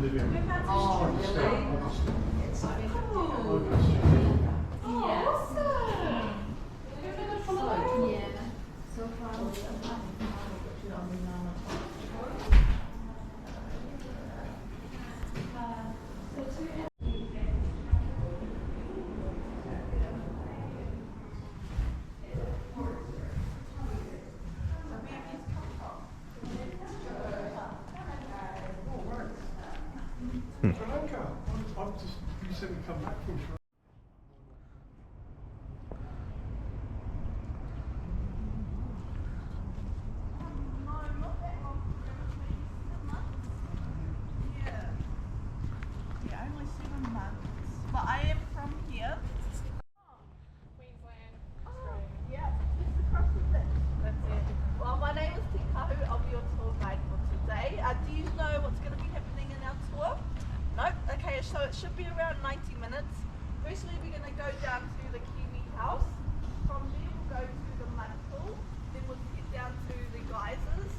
living. Oh, really? It's so cool. Yeah. Awesome. So, yeah. So far, Sri Lanka. I'm just recently come back from Sri Lanka. Yeah, only 7 months. But I am from here. Queensland, Oh, Australia. yeah, just across the bridge. That's it. Well, my name is Tikahu. I'll be your tour guide for today. Do you know what's going to be happening in our tour? Nope. Okay, so it should be around 90 minutes. Firstly, we're going to go down to the Kiwi house. From there, we'll go to the mud pool. Then we'll get down to the geysers.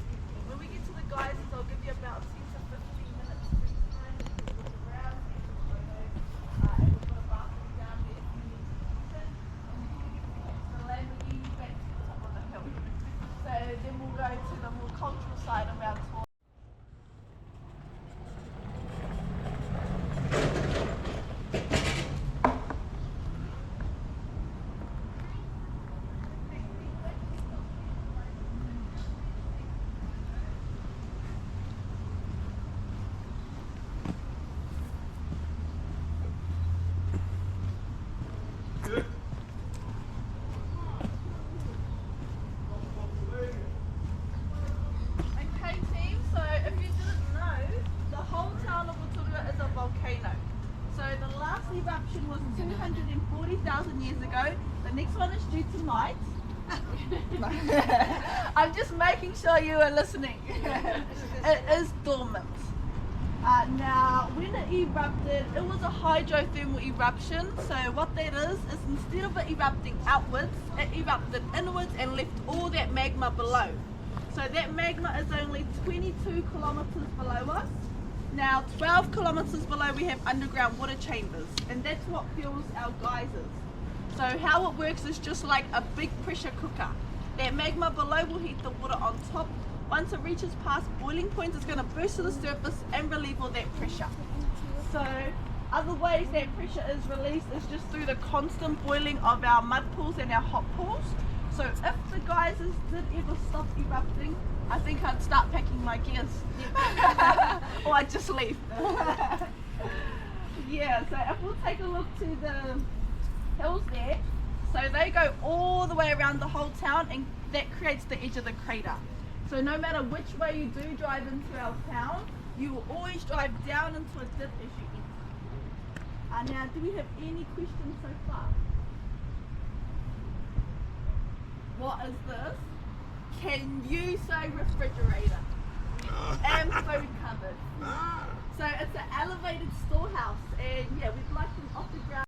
When we get to the geysers, I'll give you about 10 to 15 minutes free time to walk around, take some photos, and we've got a bathroom down there if you need to use it. And then we get back to the Lamborghini back to the top of the hill. So then we'll go to the more cultural side of our tour. Okay team, so if you didn't know, the whole town of Rotorua is a volcano. So the last eruption was 240,000 years ago. The next one is due tonight. I'm just making sure you are listening. It is dormant. Now, when it erupted, it was a hydrothermal eruption. So what that is instead of it erupting outwards, it erupted inwards and left all that magma below. So that magma is only 22 kilometers below us. Now 12 kilometers below we have underground water chambers, and that's what fuels our geysers. So how it works is just like a big pressure cooker. That magma below will heat the water on top. Once it reaches past boiling point, it's going to burst to the surface and relieve all that pressure. So other ways that pressure is released is just through the constant boiling of our mud pools and our hot pools. So if the geysers did ever stop erupting, I think I'd start packing my gears. Or I'd just leave. Yeah, so if we'll take a look to the hills there, so they go all the way around the whole town, and that creates the edge of the crater. So no matter which way you do drive into our town, you will always drive down into a dip as you enter. Now, do we have any questions so far? What is this? Can you say refrigerator? And food cupboard. So it's an elevated storehouse, and yeah, we'd like them off the ground.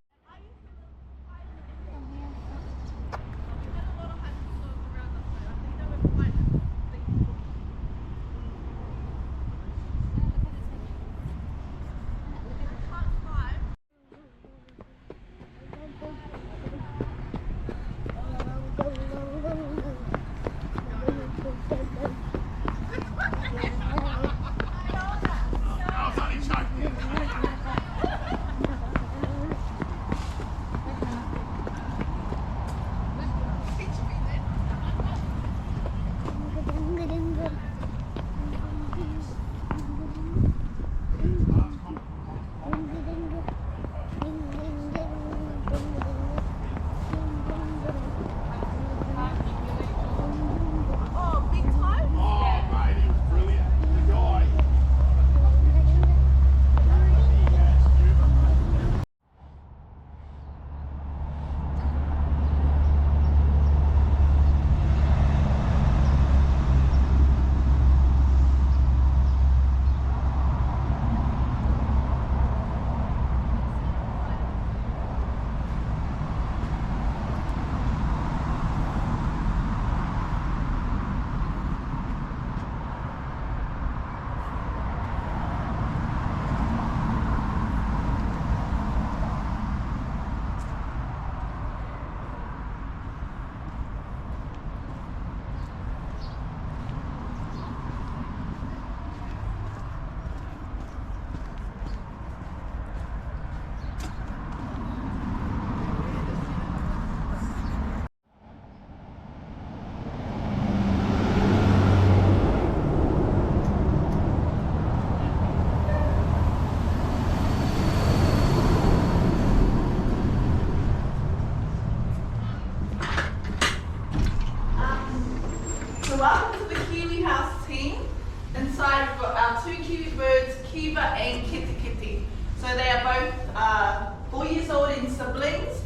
Kiva and Kete Kete. So they are both 4 years old and siblings.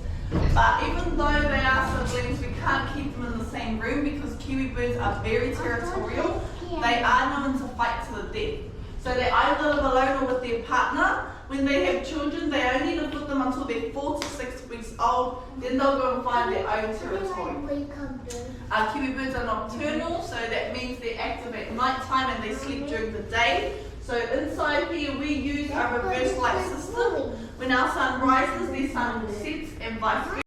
But even though they are siblings, we can't keep them in the same room because kiwi birds are very territorial. They are known to fight to the death. So they either live alone or with their partner. When they have children, they only live with them until they're 4 to 6 weeks old. Then they'll go and find their own territory. Kiwi birds are nocturnal, so that means they're active at night time and they sleep during the day. So inside here we use a reverse light system. When our sun rises, their sun sets and vice versa.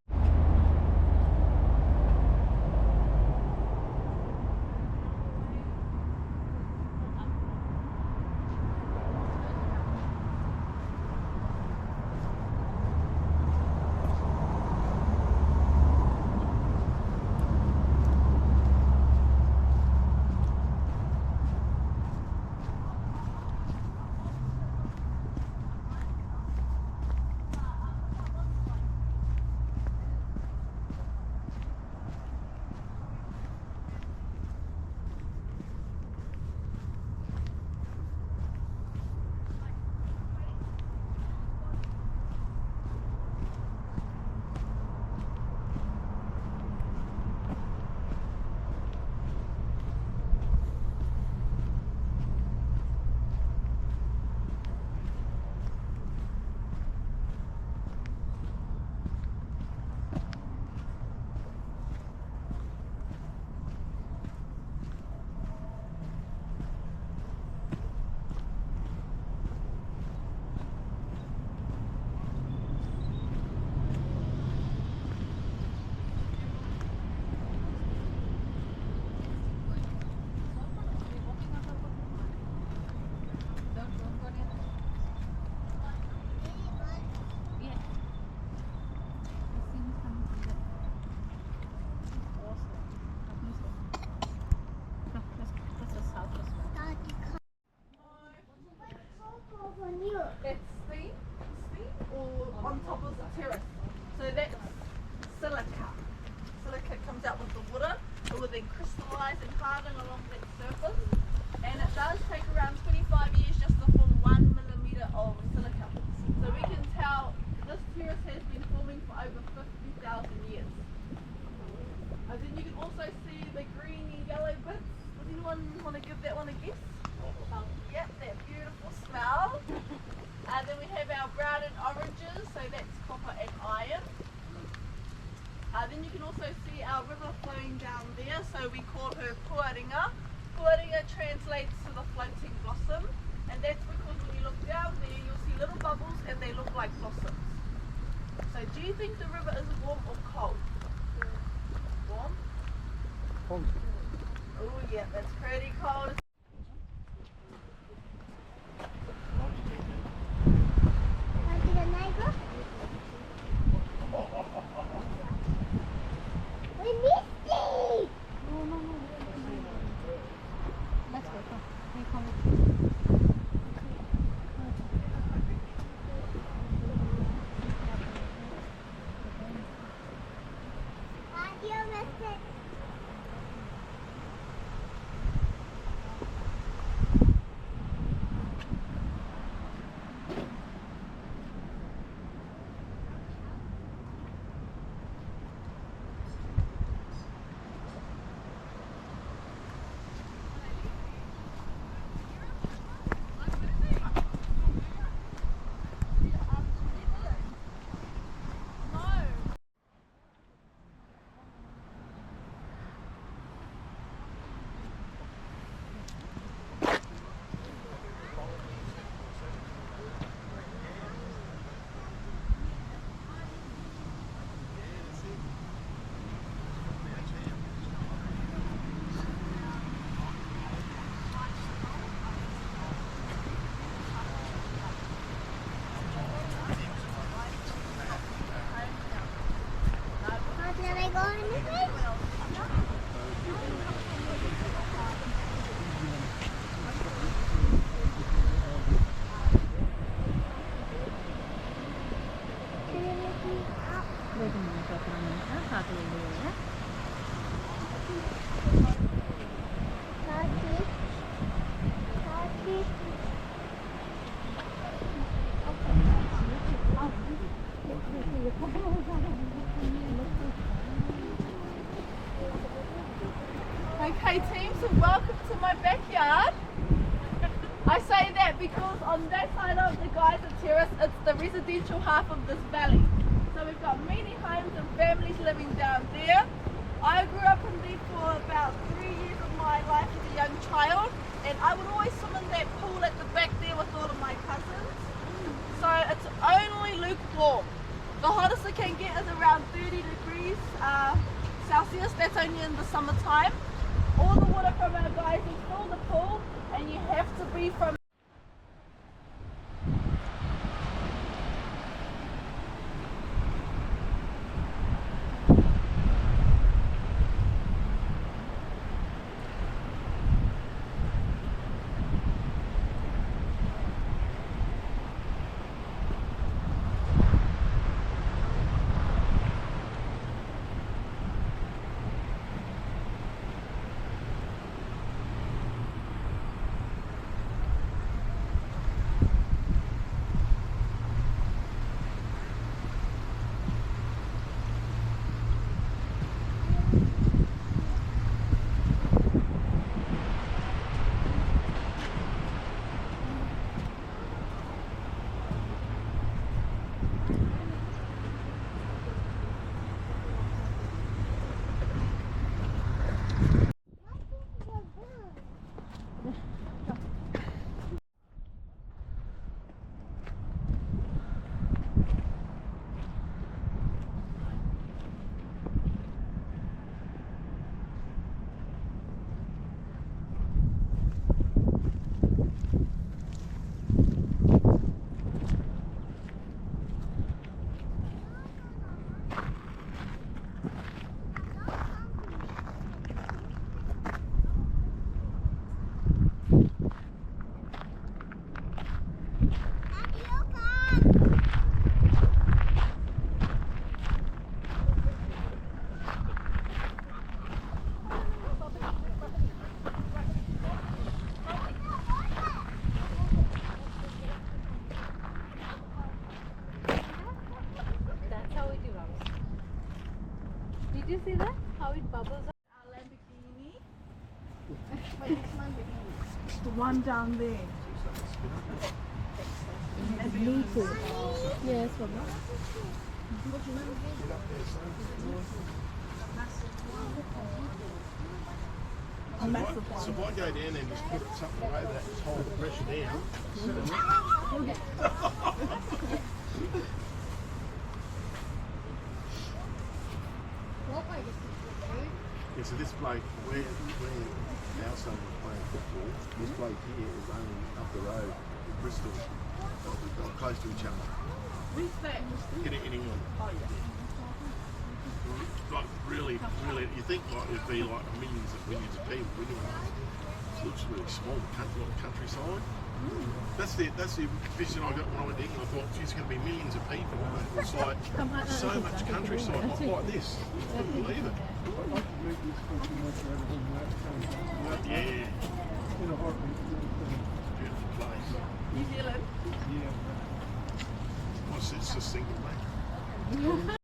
That's steam or on top of the terrace. So that's silica. Silica comes out with the water. It will then crystallise and harden along that surface. And it does take around 25 years just to form 1 millimetre of silica. So we can tell this terrace has been forming for over 50,000 years. And then you can also see the green and yellow bits. Does anyone want to give that one a guess? Yep, that beautiful smell. And then we have our brown and oranges, so that's copper and iron. Then you can also see our river flowing down there, so we call her Puaringa. Puaringa translates to the floating blossom, and that's because when you look down there, you'll see little bubbles and they look like blossoms. So do you think the river is warm or cold? Warm? Cold. Oh yeah, that's pretty cold. welcome to my backyard. I say that because on that side of the Geyser Terrace, it's the residential half of this valley. So we've got many homes and families living down there. I grew up in there for about 3 years of my life as a young child, and I would always swim in that pool at the back there with all of my cousins. So it's only lukewarm. The hottest it can get is around 30 degrees Celsius. That's only in the summertime. All the water from our geysers fill the pool, and you have to be from That's how we do ours. Did you see that? How it bubbles up? our Lamborghini. The one down there. Yes, A massive So one. if I go down and just put something away that just hold the pressure down, yeah, so this bloke, where our son was playing football, this bloke here is only up the road in Bristol. They're close to each other. Where's that? In England. Oh yeah. Like really, you think like it'd be like millions of people, but anyway, it looks really small, countryside. That's the vision I got when I went to England. I thought, geez, there's going to be millions of people. It was like so much countryside, like this. I couldn't believe it. Yeah, In a heartbeat. beautiful place. New Zealand. Yeah. It's just single, mate.